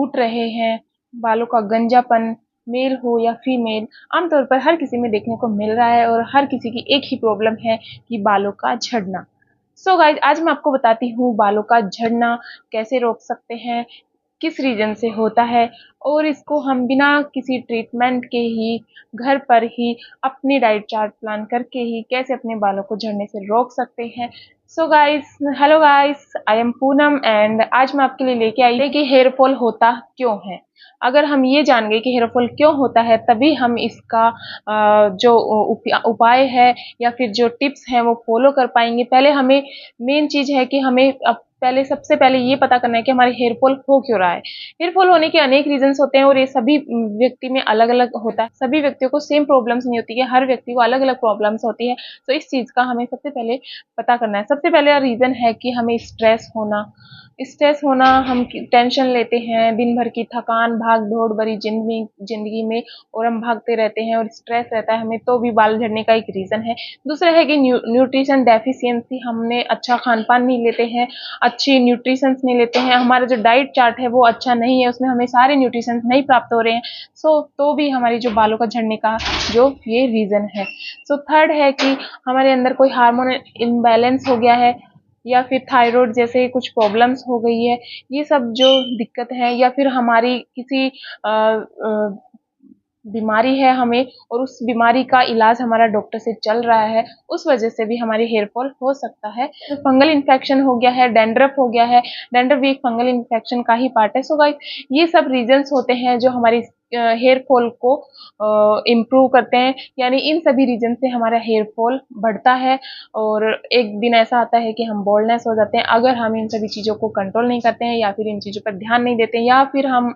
टूट रहे हैं, बालों का गंजापन, मेल हो या फीमेल, आमतौर पर हर किसी में देखने को मिल रहा है और हर किसी की एक ही प्रॉब्लम है कि बालों का झड़ना। सो गाइज, आज मैं आपको बताती हूँ बालों का झड़ना कैसे रोक सकते हैं, किस रीजन से होता है, और इसको हम बिना किसी ट्रीटमेंट के ही घर पर ही अपनी डाइट चार्ट प्लान करके ही कैसे अपने बालों को झड़ने से रोक सकते हैं। So guys, hello guys, I am Poonam and आज मैं आपके लिए लेके आई है कि हेयर फॉल होता क्यों है। अगर हम ये जान गए कि हेयर फॉल क्यों होता है, तभी हम इसका जो उपाय है या फिर जो टिप्स हैं वो फॉलो कर पाएंगे। पहले हमें मेन चीज है कि हमें पहले सबसे पहले ये पता करना है कि हमारे हेयर फॉल हो क्यों रहा है। हेयर फॉल होने के अनेक रीजंस होते हैं और ये सभी व्यक्ति में अलग अलग होता है। सभी व्यक्तियों को सेम प्रॉब्लम्स नहीं होती है, हर व्यक्ति को अलग अलग प्रॉब्लम्स होती है। तो इस चीज का हमें सबसे पहले पता करना है। सबसे पहले रीजन है कि हमें स्ट्रेस होना, हम टेंशन लेते हैं, दिन भर की थकान, भाग दौड़ भरी जिंदगी में और हम भागते रहते हैं और स्ट्रेस रहता है हमें, तो भी बाल झड़ने का एक रीजन है। दूसरा है कि न्यूट्रिशन डेफिशिएंसी, हमने अच्छा खान पान नहीं लेते हैं, अच्छी न्यूट्रिशन नहीं लेते हैं, हमारा जो डाइट चार्ट है वो अच्छा नहीं है, उसमें हमें सारे न्यूट्रिशन नहीं प्राप्त हो रहे हैं। तो भी हमारी जो बालों का झड़ने का जो ये रीजन है। थर्ड है कि हमारे अंदर कोई हार्मोन इम्बैलेंस हो गया है या फिर थायराइड जैसे कुछ प्रॉब्लम्स हो गई है। ये सब जो दिक्कत है, या फिर हमारी किसी बीमारी है हमें और उस बीमारी का इलाज हमारा डॉक्टर से चल रहा है, उस वजह से भी हमारी हेयर फॉल हो सकता है। तो फंगल इन्फेक्शन हो गया है, डैंड्रफ हो गया है, डैंड्रफ भी एक फंगल इन्फेक्शन का ही पार्ट है। सो गाइस, ये सब रीजंस होते हैं जो हमारी हेयर फॉल को इम्प्रूव करते हैं। यानी इन सभी रीजन से हमारा हेयर फॉल बढ़ता है और एक दिन ऐसा आता है कि हम बॉल्डनेस हो जाते हैं, अगर हम इन सभी चीज़ों को कंट्रोल नहीं करते हैं या फिर इन चीज़ों पर ध्यान नहीं देते हैं, या फिर हम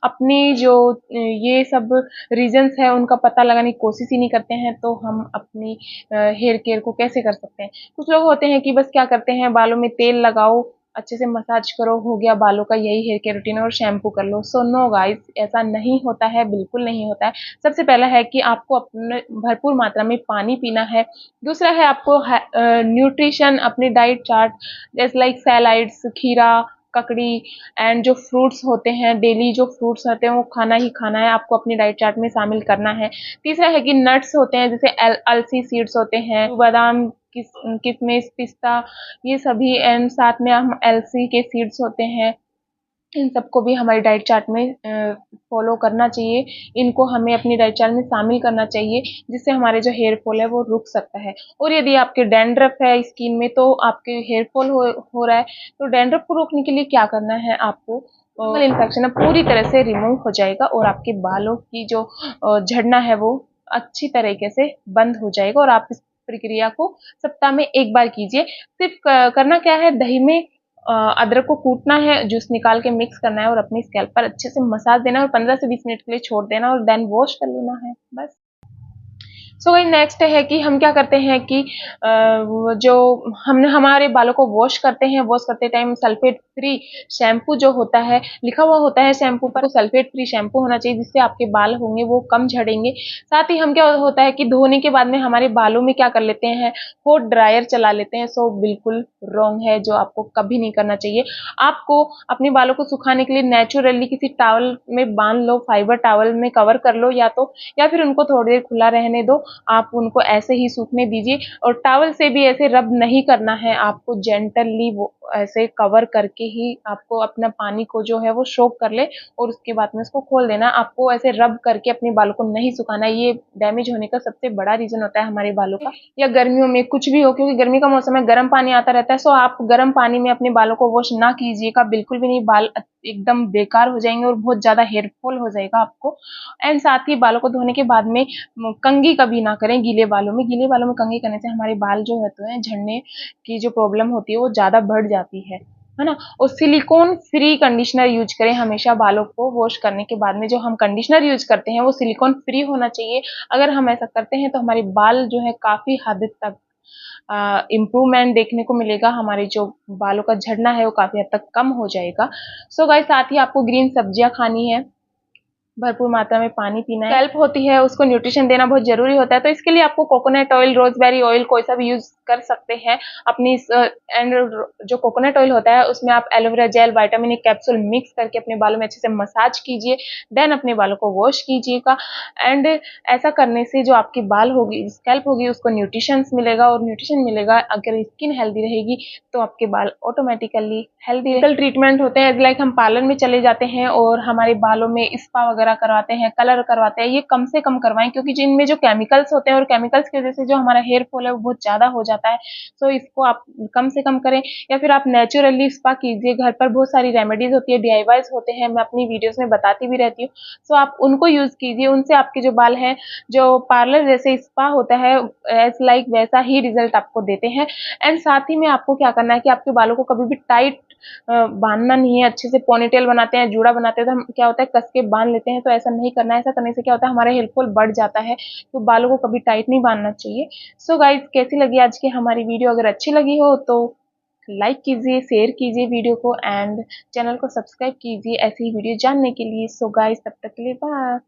अपनी जो ये सब रीजंस है उनका पता लगाने की कोशिश ही नहीं करते हैं, तो हम अपनी हेयर केयर को कैसे कर सकते हैं। कुछ लोग होते हैं कि बस क्या करते हैं, बालों में तेल लगाओ, अच्छे से मसाज करो, हो गया बालों का यही हेयर केयर रूटीन, और शैम्पू कर लो। सो नो गाइस, ऐसा नहीं होता है, बिल्कुल नहीं होता है। सबसे पहला है कि आपको अपने भरपूर मात्रा में पानी पीना है। दूसरा है आपको न्यूट्रिशन, अपने डाइट चार्ट जैसे लाइक सैलाइड्स, खीरा, ककड़ी एंड जो फ्रूट्स होते हैं, डेली जो फ्रूट्स होते हैं वो खाना ही खाना है, आपको अपनी डाइट चार्ट में शामिल करना है। तीसरा है कि नट्स होते हैं, जैसे अलसी सीड्स होते हैं, बादाम, किशमिश, पिस्ता, ये सभी, एंड साथ में हम अलसी के सीड्स होते हैं, इन सबको भी हमारी डाइट चार्ट में फॉलो करना चाहिए। इनको हमें अपनी डाइट चार्ट में शामिल करना चाहिए, जिससे हमारे जो हेयर फॉल है वो रुक सकता है। और यदि आपके डैंड्रफ है स्किन में, तो आपके हेयर फॉल हो रहा है, तो डैंड्रफ को रोकने के लिए क्या करना है आपको, फंगल इन्फेक्शन है पूरी तरह से रिमूव हो जाएगा और आपके बालों की जो झड़ना है वो अच्छी तरीके से बंद हो जाएगा। और आप इस प्रक्रिया को सप्ताह में एक बार कीजिए। सिर्फ करना क्या है, दही में अदरक को कूटना है, जूस निकाल के मिक्स करना है और अपनी स्कैल्प पर अच्छे से मसाज देना है और 15 से 20 मिनट के लिए छोड़ देना और देन वॉश कर लेना है, बस। सो वही नेक्स्ट है कि हम क्या करते हैं कि जो हमने हमारे बालों को वॉश करते हैं, वॉश करते टाइम सल्फेट फ्री शैम्पू जो होता है, लिखा हुआ होता है शैम्पू पर, सल्फेट फ्री शैम्पू होना चाहिए, जिससे आपके बाल होंगे वो कम झड़ेंगे। साथ ही हम क्या होता है कि धोने के बाद में हमारे बालों में क्या कर लेते हैं, हॉट ड्रायर चला लेते हैं। सो बिल्कुल रॉन्ग है, जो आपको कभी नहीं करना चाहिए। आपको अपने बालों को सुखाने के लिए नेचुरली किसी टॉवल में बांध लो, फाइबर टॉवल में कवर कर लो, या फिर उनको थोड़ी देर खुला रहने दो, आप उनको ऐसे ही सूखने दीजिए। और टॉवल से भी ऐसे रब नहीं करना है, आपको जेंटली वो ऐसे कवर करके ही आपको अपना पानी को जो है वो सोक कर ले और उसके बाद में उसको खोल देना। आपको ऐसे रब करके अपने बालों को नहीं सुखाना, ये डैमेज होने का सबसे बड़ा रीजन होता है हमारे बालों का। या गर्मियों में कुछ भी हो, क्योंकि गर्मी का मौसम है, गर्म पानी आता रहता है, सो आप गर्म पानी में अपने बालों को वॉश ना कीजिएगा, बिल्कुल भी नहीं। बाल एकदम बेकार हो जाएंगे और बहुत ज्यादा हेयर फॉल हो जाएगा आपको। एंड साथ ही बालों को धोने के बाद में कंघी कभी ना करें गीले बालों में। गीले बालों में कंघी करने से हमारे बाल जो होते हैं, झड़ने की जो प्रॉब्लम होती है वो ज्यादा बढ़ जाती है ना। और सिलिकॉन फ्री कंडीशनर यूज करें हमेशा। बालों को वॉश करने के बाद में जो हम कंडीशनर यूज करते हैं वो सिलिकॉन फ्री होना चाहिए। अगर हम ऐसा करते हैं तो हमारे बाल जो है काफी हद तक इम्प्रूवमेंट देखने को मिलेगा, हमारे जो बालों का झड़ना है वो काफी हद तक कम हो जाएगा। सो गाइस, साथ ही आपको ग्रीन सब्जियां खानी है, भरपूर मात्रा में पानी पीना है। हेल्प होती है उसको न्यूट्रिशन देना बहुत जरूरी होता है, तो इसके लिए आपको कोकोनट ऑयल, रोजबेरी ऑयल कोई सा भी यूज कर सकते हैं अपनी एंड जो कोकोनट ऑयल होता है उसमें आप aloe vera gel, vitamin E capsule mix करके अपने बालों में अच्छे से मसाज कीजिए, देन अपने बालों को वॉश कीजिएगा। एंड ऐसा करने से जो आपकी बाल होगी, स्कैल्प होगी, उसको न्यूट्रिशन मिलेगा, और न्यूट्रिशन मिलेगा अगर स्किन हेल्दी रहेगी तो आपके बाल ऑटोमेटिकली हेल्दी। ट्रीटमेंट होते हैं लाइक हम पार्लर में चले जाते हैं और हमारे बालों में स्पा वगैरह करवाते हैं, कलर करवाते हैं, ये कम से कम करवाएं क्योंकि जिनमें जो केमिकल्स होते हैं और केमिकल्स की वजह से जो हमारा हेयर फॉल है वो बहुत ज़्यादा हो जाता है। सो इसको आप कम से कम करें, या फिर आप नेचुरली स्पा कीजिए। घर पर बहुत सारी रेमेडीज होती है, DIYs होते हैं, मैं अपनी वीडियोस में बताती भी रहती हूँ। सो आप उनको यूज़ कीजिए, उनसे आपके जो बाल हैं, जो पार्लर जैसे स्पा होता है एज लाइक वैसा ही रिजल्ट आपको देते हैं। एंड साथ ही में आपको क्या करना है कि आपके बालों को कभी भी टाइट बांधना नहीं है। अच्छे से पोनीटेल बनाते हैं, जूड़ा बनाते हैं तो हम क्या होता है कस के बांध लेते हैं, तो ऐसा नहीं करना है। ऐसा करने से क्या होता है हमारा हेयर फॉल बढ़ जाता है, तो बालों को कभी टाइट नहीं बांधना चाहिए। सो गाइज, कैसी लगी आज की हमारी वीडियो? अगर अच्छी लगी हो तो लाइक कीजिए, शेयर कीजिए वीडियो को, एंड चैनल को सब्सक्राइब कीजिए ऐसी ही वीडियो जानने के लिए। सो गाइज, तब तक के लिए बाय।